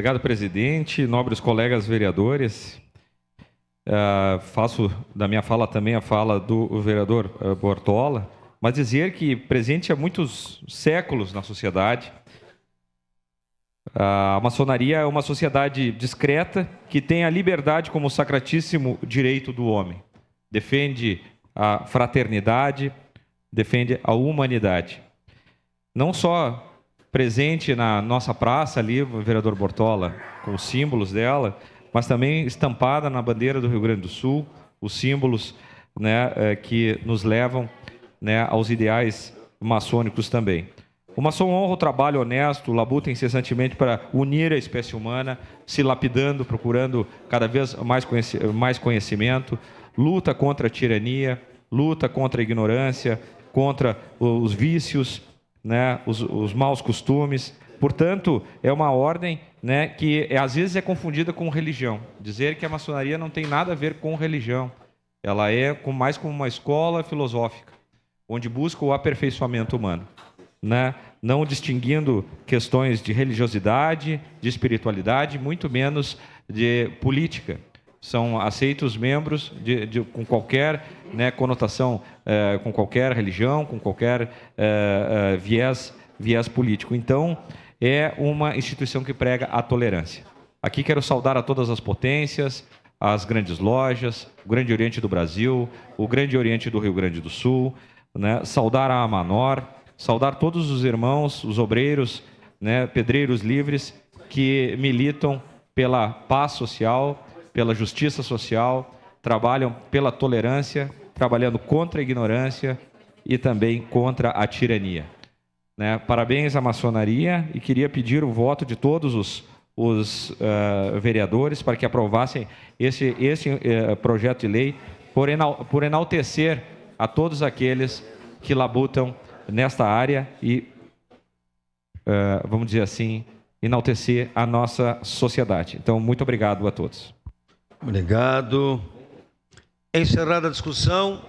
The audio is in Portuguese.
Obrigado, presidente, nobres colegas vereadores. Faço da minha fala também a fala do vereador Bortola, mas dizer que presente há muitos séculos na sociedade, a maçonaria é uma sociedade discreta que tem a liberdade como sacratíssimo direito do homem. Defende a fraternidade, defende a humanidade. Não só presente na nossa praça ali, o vereador Bortola, com os símbolos dela, mas também estampada na bandeira do Rio Grande do Sul, os símbolos, né, que nos levam, né, aos ideais maçônicos também. O maçom honra o trabalho honesto, labuta incessantemente para unir a espécie humana, se lapidando, procurando cada vez mais conhecimento, luta contra a tirania, luta contra a ignorância, contra os vícios, né, os maus costumes. Portanto, é uma ordem, né, que às vezes é confundida com religião. Dizer que a maçonaria não tem nada a ver com religião. Ela é mais como uma escola filosófica, onde busca o aperfeiçoamento humano, né? Não distinguindo questões de religiosidade, de espiritualidade, muito menos de política. São aceitos membros com qualquer, né, conotação, com qualquer religião, com qualquer viés político. Então, é uma instituição que prega a tolerância. Aqui quero saudar a todas as potências, as grandes lojas, o Grande Oriente do Brasil, o Grande Oriente do Rio Grande do Sul, né, saudar a Amanor, saudar todos os irmãos, os obreiros, né, pedreiros livres que militam pela paz social, pela justiça social, trabalham pela tolerância, trabalhando contra a ignorância e também contra a tirania. Né? Parabéns à maçonaria e queria pedir o voto de todos os vereadores para que aprovassem esse projeto de lei por enaltecer a todos aqueles que labutam nesta área e, vamos dizer assim, enaltecer a nossa sociedade. Então, muito obrigado a todos. Obrigado. Encerrada a discussão.